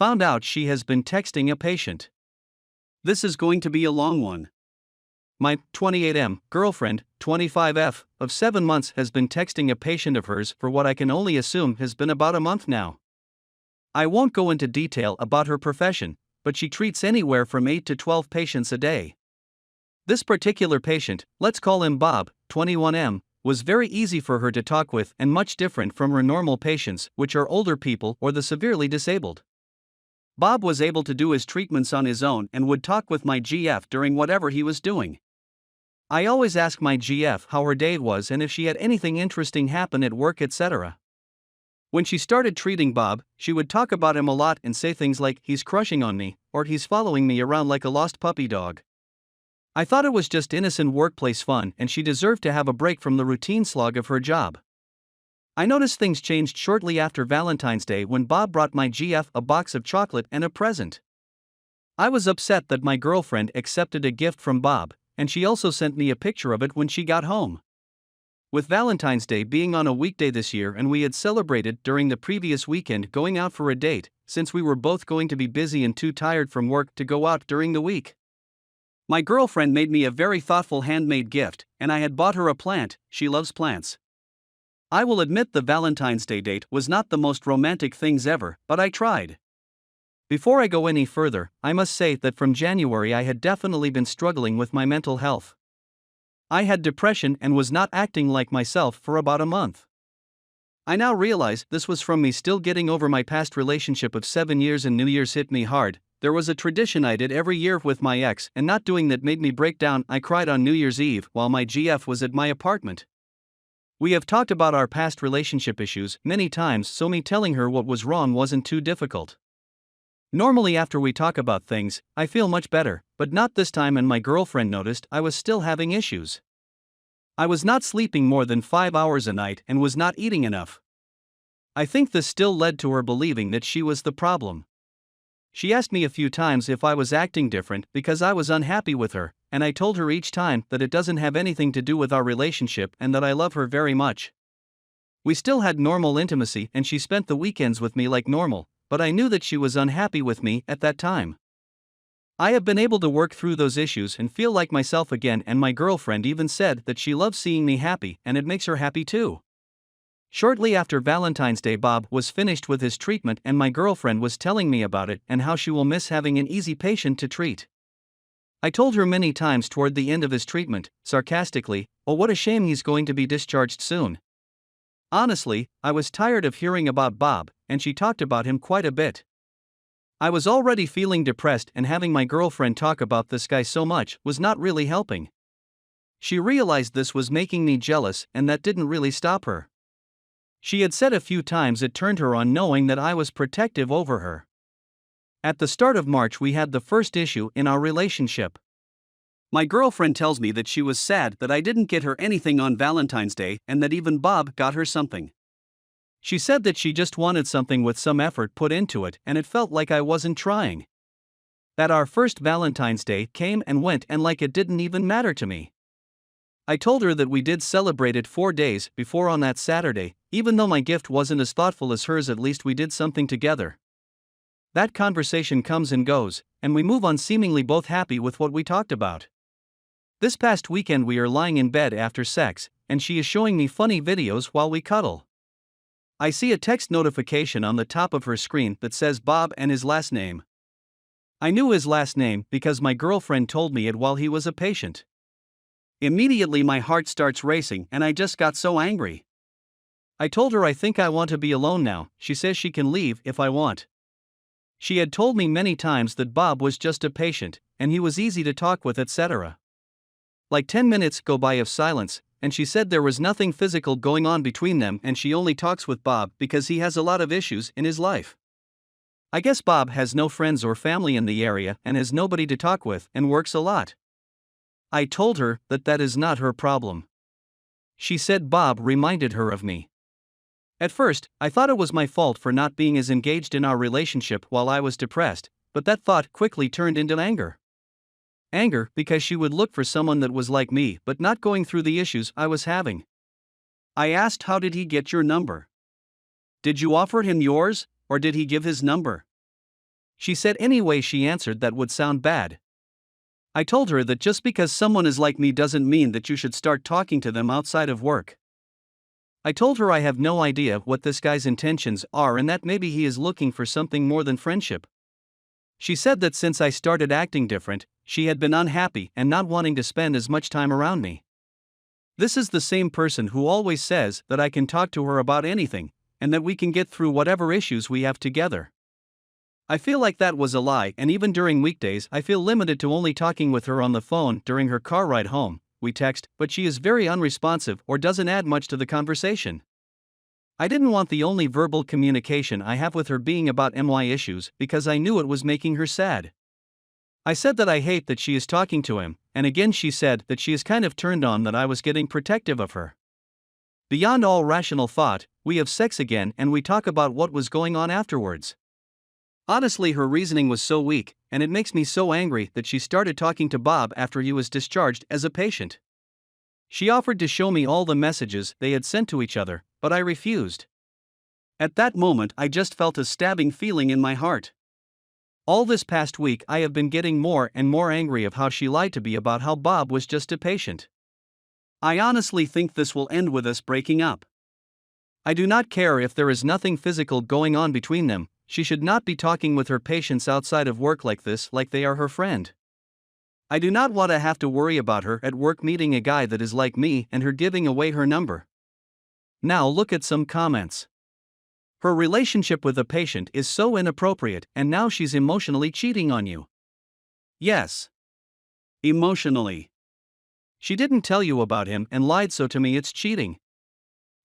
found out she has been texting a patient. This is going to be a long one. My 28M girlfriend, 25F, of 7 months has been texting a patient of hers for what I can only assume has been about a month now. I won't go into detail about her profession, but she treats anywhere from 8 to 12 patients a day. This particular patient, let's call him Bob, 21M, was very easy for her to talk with and much different from her normal patients, which are older people or the severely disabled. Bob was able to do his treatments on his own and would talk with my GF during whatever he was doing. I always ask my GF how her day was and if she had anything interesting happen at work, etc. When she started treating Bob, she would talk about him a lot and say things like, "He's crushing on me," or "He's following me around like a lost puppy dog." I thought it was just innocent workplace fun and she deserved to have a break from the routine slog of her job. I noticed things changed shortly after Valentine's Day when Bob brought my GF a box of chocolate and a present. I was upset that my girlfriend accepted a gift from Bob, and she also sent me a picture of it when she got home. With Valentine's Day being on a weekday this year and we had celebrated during the previous weekend going out for a date, since we were both going to be busy and too tired from work to go out during the week. My girlfriend made me a very thoughtful handmade gift, and I had bought her a plant. She loves plants. I will admit the Valentine's Day date was not the most romantic things ever, but I tried. Before I go any further, I must say that from January I had definitely been struggling with my mental health. I had depression and was not acting like myself for about a month. I now realize this was from me still getting over my past relationship of 7 years, and New Year's hit me hard. There was a tradition I did every year with my ex, and not doing that made me break down. I cried on New Year's Eve while my GF was at my apartment. We have talked about our past relationship issues many times, so me telling her what was wrong wasn't too difficult. Normally after we talk about things, I feel much better, but not this time, and my girlfriend noticed I was still having issues. I was not sleeping more than 5 hours a night and was not eating enough. I think this still led to her believing that she was the problem. She asked me a few times if I was acting different because I was unhappy with her, and I told her each time that it doesn't have anything to do with our relationship and that I love her very much. We still had normal intimacy and she spent the weekends with me like normal, but I knew that she was unhappy with me at that time. I have been able to work through those issues and feel like myself again, and my girlfriend even said that she loves seeing me happy and it makes her happy too. Shortly after Valentine's Day, Bob was finished with his treatment and my girlfriend was telling me about it and how she will miss having an easy patient to treat. I told her many times toward the end of his treatment, sarcastically, "Oh, what a shame he's going to be discharged soon." Honestly, I was tired of hearing about Bob, and she talked about him quite a bit. I was already feeling depressed, and having my girlfriend talk about this guy so much was not really helping. She realized this was making me jealous, and that didn't really stop her. She had said a few times it turned her on knowing that I was protective over her. At the start of March we had the first issue in our relationship. My girlfriend tells me that she was sad that I didn't get her anything on Valentine's Day and that even Bob got her something. She said that she just wanted something with some effort put into it and it felt like I wasn't trying. That our first Valentine's Day came and went and like it didn't even matter to me. I told her that we did celebrate it 4 days before on that Saturday. Even though my gift wasn't as thoughtful as hers, at least we did something together. That conversation comes and goes, and we move on seemingly both happy with what we talked about. This past weekend we are lying in bed after sex, and she is showing me funny videos while we cuddle. I see a text notification on the top of her screen that says Bob and his last name. I knew his last name because my girlfriend told me it while he was a patient. Immediately my heart starts racing and I just got so angry. I told her I think I want to be alone now. She says she can leave if I want. She had told me many times that Bob was just a patient, and he was easy to talk with, etc. Like 10 minutes go by of silence, and she said there was nothing physical going on between them and she only talks with Bob because he has a lot of issues in his life. I guess Bob has no friends or family in the area and has nobody to talk with and works a lot. I told her that that is not her problem. She said Bob reminded her of me. At first, I thought it was my fault for not being as engaged in our relationship while I was depressed, but that thought quickly turned into anger. Anger because she would look for someone that was like me but not going through the issues I was having. I asked, how did he get your number? Did you offer him yours, or did he give his number? She said any way she answered that would sound bad. I told her that just because someone is like me doesn't mean that you should start talking to them outside of work. I told her I have no idea what this guy's intentions are and that maybe he is looking for something more than friendship. She said that since I started acting different, she had been unhappy and not wanting to spend as much time around me. This is the same person who always says that I can talk to her about anything, and that we can get through whatever issues we have together. I feel like that was a lie, and even during weekdays I feel limited to only talking with her on the phone during her car ride home. We text, but she is very unresponsive or doesn't add much to the conversation. I didn't want the only verbal communication I have with her being about my issues because I knew it was making her sad. I said that I hate that she is talking to him, and again she said that she is kind of turned on that I was getting protective of her. Beyond all rational thought, we have sex again and we talk about what was going on afterwards. Honestly, her reasoning was so weak, and it makes me so angry that she started talking to Bob after he was discharged as a patient. She offered to show me all the messages they had sent to each other, but I refused. At that moment, I just felt a stabbing feeling in my heart. All this past week, I have been getting more and more angry of how she lied to me about how Bob was just a patient. I honestly think this will end with us breaking up. I do not care if there is nothing physical going on between them. She should not be talking with her patients outside of work like this, like they are her friend. I do not want to have to worry about her at work meeting a guy that is like me and her giving away her number. Now look at some comments. Her relationship with a patient is so inappropriate, and now she's emotionally cheating on you. Yes. Emotionally. She didn't tell you about him and lied, so to me it's cheating.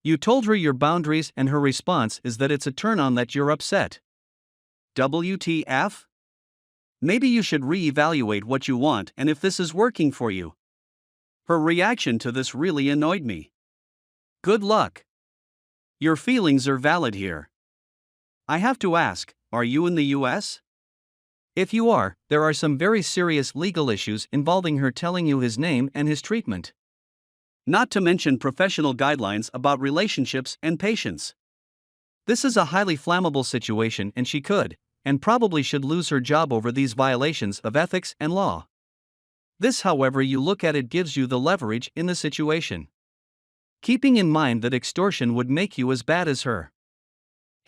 You told her your boundaries and her response is that it's a turn on that you're upset. WTF? Maybe you should re-evaluate what you want and if this is working for you. Her reaction to this really annoyed me. Good luck. Your feelings are valid here. I have to ask, are you in the US? If you are, there are some very serious legal issues involving her telling you his name and his treatment. Not to mention professional guidelines about relationships and patients. This is a highly flammable situation, and she could, and probably should, lose her job over these violations of ethics and law. This, however you look at it, gives you the leverage in the situation. Keeping in mind that extortion would make you as bad as her.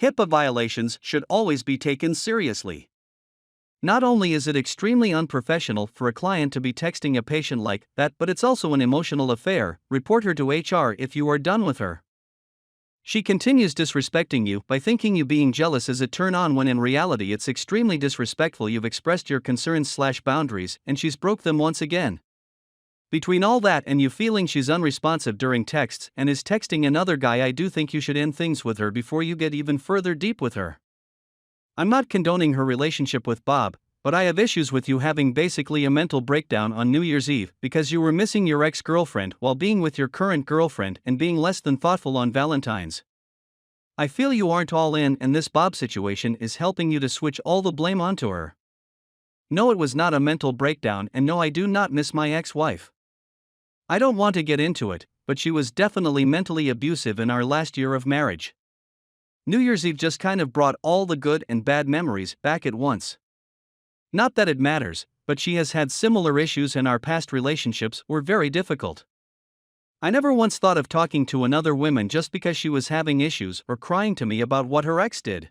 HIPAA violations should always be taken seriously. Not only is it extremely unprofessional for a client to be texting a patient like that, but it's also an emotional affair. Report her to HR if you are done with her. She continues disrespecting you by thinking you being jealous is a turn on, when in reality it's extremely disrespectful. You've expressed your concerns/boundaries and she's broke them once again. Between all that and you feeling she's unresponsive during texts and is texting another guy, I do think you should end things with her before you get even further deep with her. I'm not condoning her relationship with Bob, but I have issues with you having basically a mental breakdown on New Year's Eve because you were missing your ex-girlfriend while being with your current girlfriend and being less than thoughtful on Valentine's. I feel you aren't all in, and this Bob situation is helping you to switch all the blame onto her. No, it was not a mental breakdown, and no, I do not miss my ex-wife. I don't want to get into it, but she was definitely mentally abusive in our last year of marriage. New Year's Eve just kind of brought all the good and bad memories back at once. Not that it matters, but she has had similar issues and our past relationships were very difficult. I never once thought of talking to another woman just because she was having issues or crying to me about what her ex did.